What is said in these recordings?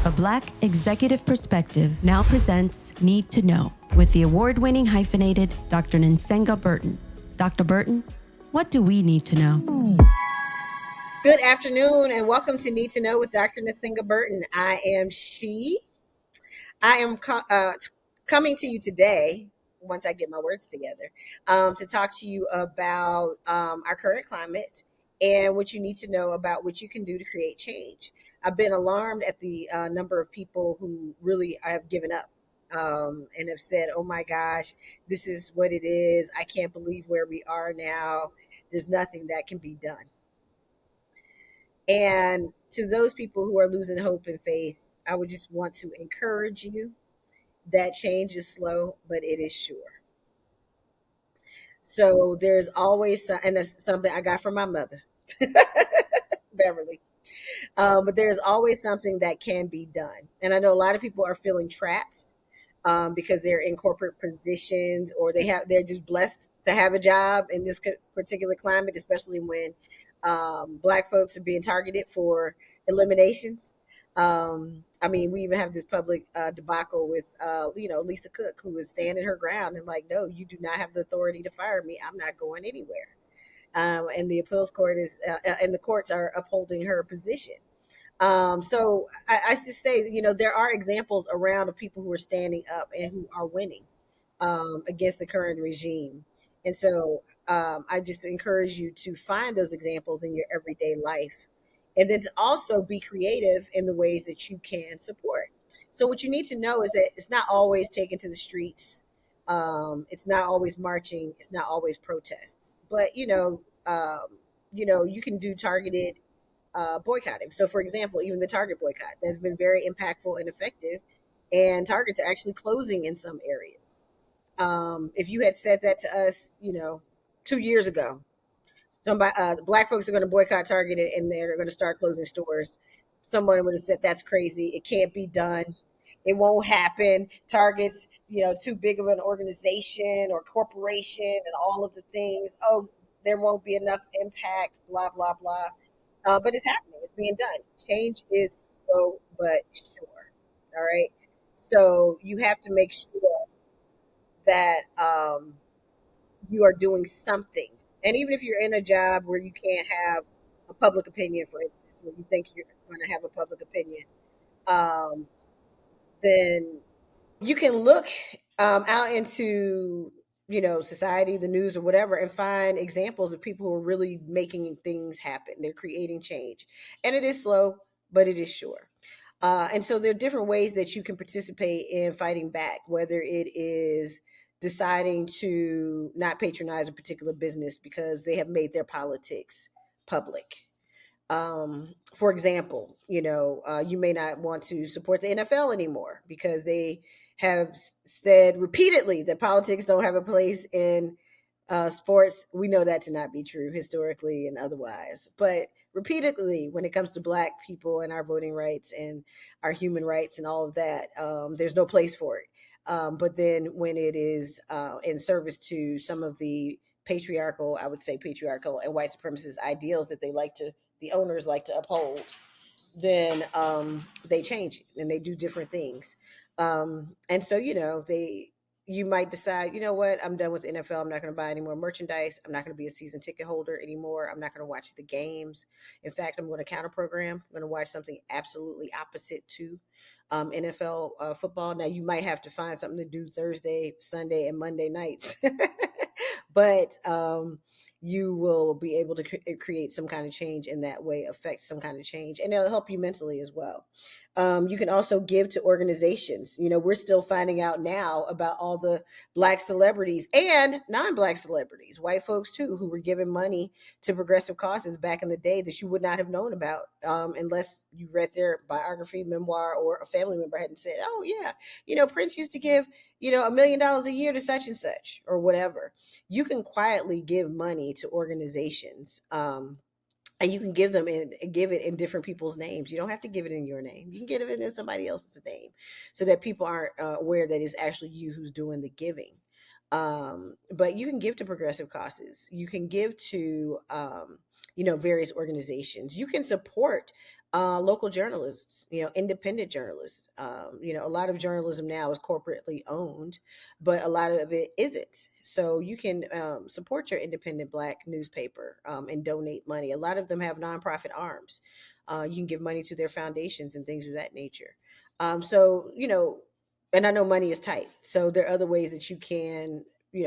A Black executive perspective now presents Need to Know with the award-winning hyphenated Dr. Nsenga Burton. Dr. Burton, what do we need to know? Good afternoon and welcome to Need to Know with Dr. Nsenga Burton. I am she. I am coming to you today, once I get my words together, to talk to you about our current climate and what you need to know about what you can do to create change. I've been alarmed at the number of people who really have given up and have said, oh my gosh, this is what it is. I can't believe where we are now. There's nothing that can be done. And to those people who are losing hope and faith, I would just want to encourage you that change is slow, but it is sure. So there's always, and that's something I got from my mother, Beverly. But there's always something that can be done. And I know a lot of people are feeling trapped because they're in corporate positions or they're just blessed to have a job in this particular climate, especially when Black folks are being targeted for eliminations. I mean, we even have this public debacle with, Lisa Cook, who is standing her ground and like, no, you do not have the authority to fire me. I'm not going anywhere. And the appeals court and the courts are upholding her position. So I just say, there are examples around of people who are standing up and who are winning against the current regime. And so I just encourage you to find those examples in your everyday life and then to also be creative in the ways that you can support. So what you need to know is that it's not always taken to the streets. It's not always marching. It's not always protests, but you can do targeted boycotting. So, for example, even the Target boycott that's been very impactful and effective, and Targets are actually closing in some areas. If you had said that to us, 2 years ago, somebody, Black folks are going to boycott Target and they're going to start closing stores. Someone would have said that's crazy. It can't be done. It won't happen. Target's, too big of an organization or corporation and all of the things. Oh, there won't be enough impact. Blah blah blah. But it's happening. It's being done. Change is slow but sure. All right. So you have to make sure that you are doing something. And even if you're in a job where you can't have a public opinion, for instance, where you think you're going to have a public opinion, um, then you can look out into society, the news, or whatever, and find examples of people who are really making things happen. They're creating change, and it is slow, but it is sure. And so there are different ways that you can participate in fighting back, whether it is deciding to not patronize a particular business because they have made their politics public. For example, you may not want to support the NFL anymore because they have said repeatedly that politics don't have a place in sports. We know that to not be true historically and otherwise, but repeatedly when it comes to Black people and our voting rights and our human rights and all of that, there's no place for it. But then when it is in service to some of the I would say patriarchal and white supremacist ideals that the owners like to uphold, then they change it and they do different things. And so, you might decide, you know what, I'm done with the NFL. I'm not going to buy any more merchandise. I'm not going to be a season ticket holder anymore. I'm not going to watch the games. In fact, I'm going to counter program. I'm going to watch something absolutely opposite to NFL football. Now, you might have to find something to do Thursday, Sunday, and Monday nights, but you will be able to create some kind of change in that way, affect some kind of change, and it'll help you mentally as well. You can also give to organizations. We're still finding out now about all the Black celebrities and non-Black celebrities, white folks too, who were giving money to progressive causes back in the day that you would not have known about unless you read their biography, memoir, or a family member hadn't said, oh yeah, Prince used to give, $1 million a year to such and such or whatever. You can quietly give money to organizations. And you can give it in different people's names. You don't have to give it in your name. You can give it in somebody else's name, so that people aren't aware that it's actually you who's doing the giving. But you can give to progressive causes. You can give to various organizations. You can support Local journalists, independent journalists. A lot of journalism now is corporately owned, but a lot of it isn't. So you can support your independent Black newspaper and donate money. A lot of them have nonprofit arms. You can give money to their foundations and things of that nature. So, and I know money is tight. So there are other ways that you can,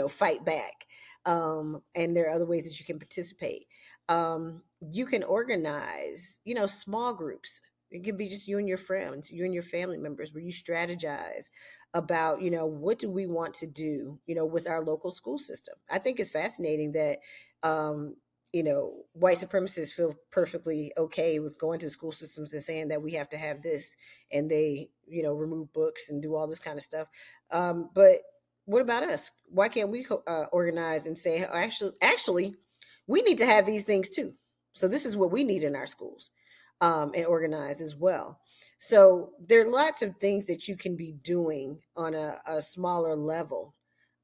fight back. And there are other ways that you can participate. You can organize, small groups. It could be just you and your friends, you and your family members, where you strategize about, what do we want to do, with our local school system. I think it's fascinating that, white supremacists feel perfectly okay with going to school systems and saying that we have to have this, and they, remove books and do all this kind of stuff. But what about us? Why can't we organize and say, "Oh, actually, we need to have these things too. So this is what we need in our schools, and organize as well." So there are lots of things that you can be doing on a smaller level,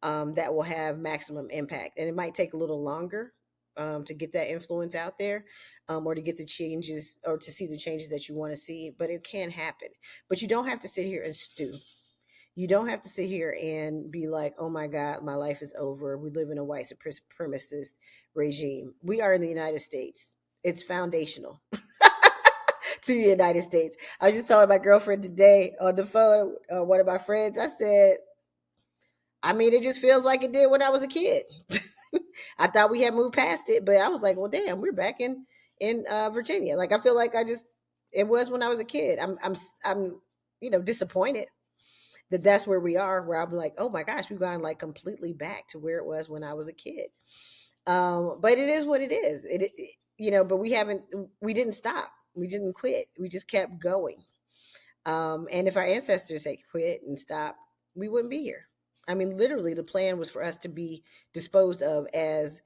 that will have maximum impact. And it might take a little longer to get that influence out there, or to get the changes, or to see the changes that you want to see, but it can happen. But you don't have to sit here and stew. You don't have to sit here and be like, oh my God, my life is over. We live in a white supremacist regime. We are in the United States. It's foundational to the United States. I was just telling my girlfriend today on the phone, one of my friends, I said, I mean, it just feels like it did when I was a kid. I thought we had moved past it, but I was like, well, damn, we're back in Virginia. Like, I feel like it was when I was a kid. I'm disappointed that that's where we are, where I'm like, oh my gosh, we've gone like completely back to where it was when I was a kid. But it is what it is. But we didn't stop. We didn't quit. We just kept going. And if our ancestors had quit and stopped, we wouldn't be here. I mean, literally, the plan was for us to be disposed of as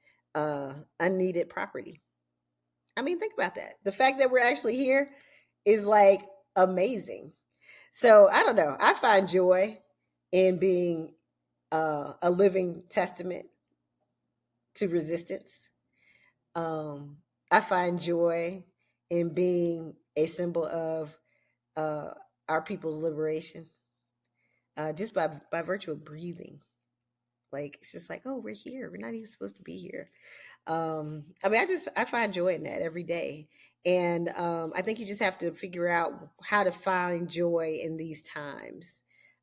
unneeded property. I mean, think about that. The fact that we're actually here is like amazing. So I don't know. I find joy in being a living testament to resistance. I find joy in being a symbol of uh, our people's liberation, just by virtue of breathing. Like, it's just like, oh, we're here. We're not even supposed to be here. I mean, I find joy in that every day. And I think you just have to figure out how to find joy in these times.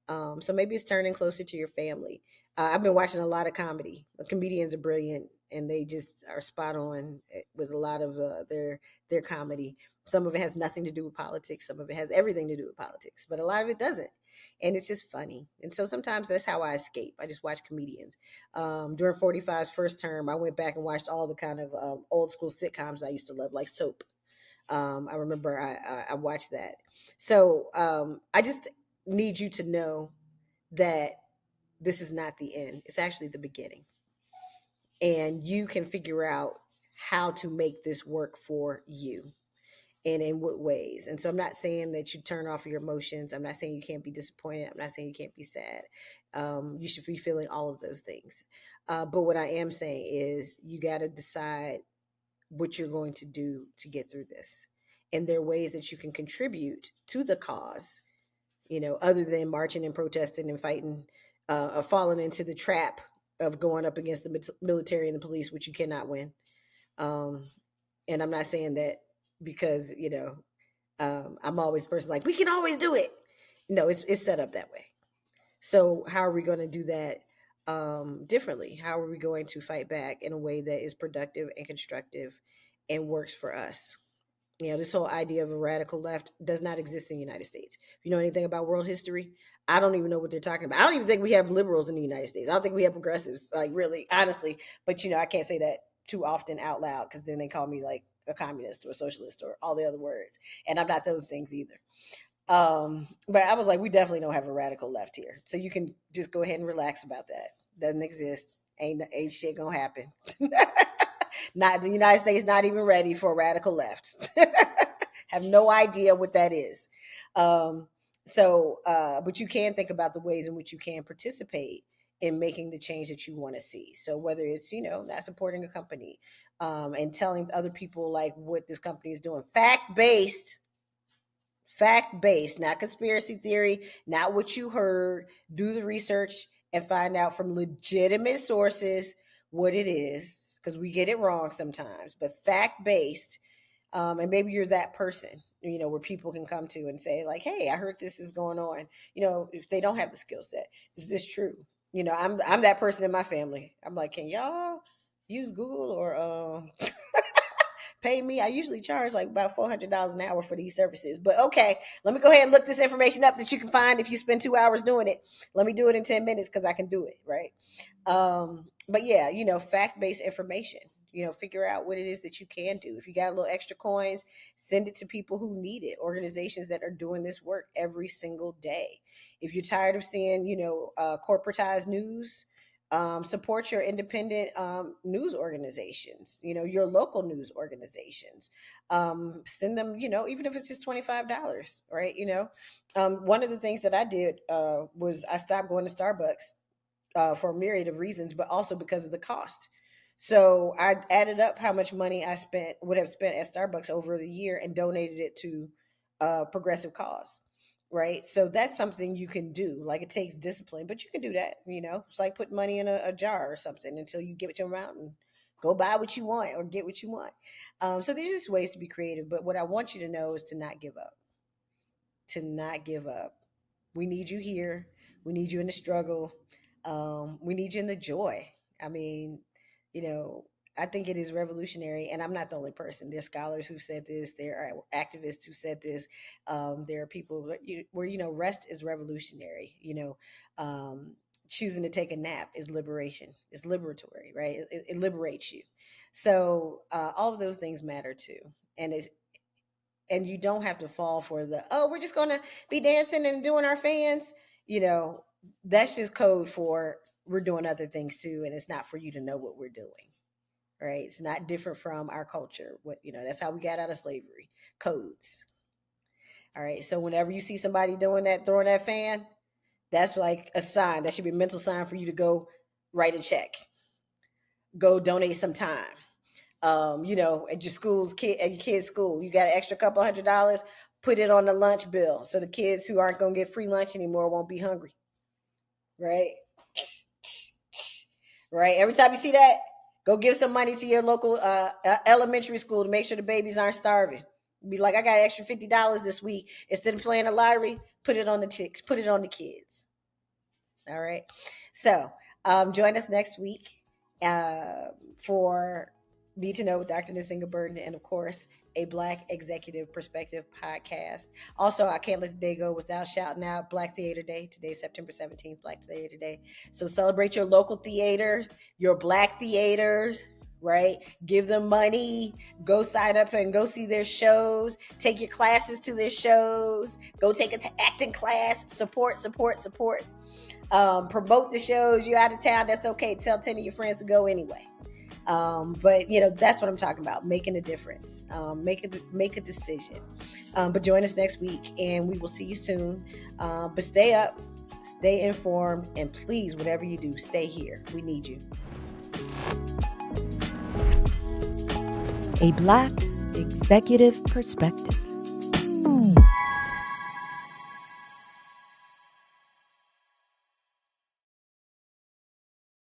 So maybe it's turning closer to your family. I've been watching a lot of comedy. The comedians are brilliant, and they just are spot on with a lot of their comedy. Some of it has nothing to do with politics. Some of it has everything to do with politics, but a lot of it doesn't. And it's just funny. And so sometimes that's how I escape. I just watch comedians. During 45's first term, I went back and watched all the kind of old school sitcoms I used to love, like Soap. I remember I watched that. So I just need you to know that this is not the end. It's actually the beginning. And you can figure out how to make this work for you and in what ways. And so I'm not saying that you turn off your emotions. I'm not saying you can't be disappointed. I'm not saying you can't be sad. You should be feeling all of those things. But what I am saying is you got to decide what you're going to do to get through this. And there are ways that you can contribute to the cause, other than marching and protesting and fighting, or falling into the trap of going up against the military and the police, which you cannot win. Um, and I'm not saying that because, I'm always a person like, we can always do it. No, it's set up that way. So how are we going to do that differently? How are we going to fight back in a way that is productive and constructive and works for us? This whole idea of a radical left does not exist in the United States. If you know anything about world history, I don't even know what they're talking about. I don't even think we have liberals in the United States. I don't think we have progressives, like, really, honestly. But, I can't say that too often out loud, because then they call me like a communist or a socialist or all the other words. And I'm not those things either. But I was like, we definitely don't have a radical left here. So you can just go ahead and relax about that. Doesn't exist. Ain't shit gonna happen. Not the United States, not even ready for a radical left. Have no idea what that is. But you can think about the ways in which you can participate in making the change that you want to see. So whether it's, not supporting a company, and telling other people like what this company is doing, fact based, Fact-based, not conspiracy theory, not what you heard. Do the research and find out from legitimate sources what it is, because we get it wrong sometimes. But fact-based, and maybe you're that person, where people can come to and say like, hey, I heard this is going on. If they don't have the skill set, is this true? I'm that person in my family. I'm like, can y'all use Google or pay me? I usually charge like about $400 an hour for these services. But okay, let me go ahead and look this information up that you can find if you spend 2 hours doing it. Let me do it in 10 minutes because I can do it, right? But yeah, fact-based information. Figure out what it is that you can do. If you got a little extra coins, send it to people who need it, organizations that are doing this work every single day. If you're tired of seeing, corporatized news, support your independent news organizations, your local news organizations. Send them, even if it's just $25, right? One of the things that I did was I stopped going to Starbucks for a myriad of reasons, but also because of the cost. So I added up how much money I would have spent at Starbucks over the year and donated it to a progressive cause. Right. So that's something you can do. Like, it takes discipline, but you can do that. It's like putting money in a jar or something until you give it to them out and go buy what you want or get what you want. So there's just ways to be creative. But what I want you to know is to not give up. To not give up. We need you here. We need you in the struggle. We need you in the joy. I mean, I think it is revolutionary, and I'm not the only person. There's scholars who've said this. There are activists who said this. There are people where rest is revolutionary. Choosing to take a nap is liberation. It's liberatory, right? It liberates you. So all of those things matter too, and you don't have to fall for we're just gonna be dancing and doing our fans. That's just code for we're doing other things too, and it's not for you to know what we're doing. Right? It's not different from our culture. That's how we got out of slavery. Codes. All right. So whenever you see somebody doing that, throwing that fan, that's like a sign. That should be a mental sign for you to go write a check. Go donate some time. At your kid's school, you got an extra couple $100, put it on the lunch bill. So the kids who aren't going to get free lunch anymore won't be hungry. Right? Right. Every time you see that, go give some money to your local elementary school to make sure the babies aren't starving. Be like, I got an extra $50 this week. Instead of playing the lottery, put it on the kids. All right. So join us next week for Need to Know with Dr. Nsenga Burton, and of course, a Black Executive Perspective podcast. Also, I can't let the day go without shouting out Black Theater Day. Today's September 17th, Black Theater Day. So celebrate your local theaters, your Black theaters, right? Give them money. Go sign up and go see their shows. Take your classes to their shows. Go take an acting class. Support. Promote the shows. You're out of town, that's okay. Tell 10 of your friends to go anyway. But that's what I'm talking about, making a difference. Make a decision. But join us next week, and we will see you soon. But stay up, stay informed, and please, whatever you do, stay here. We need you. A Black Executive Perspective.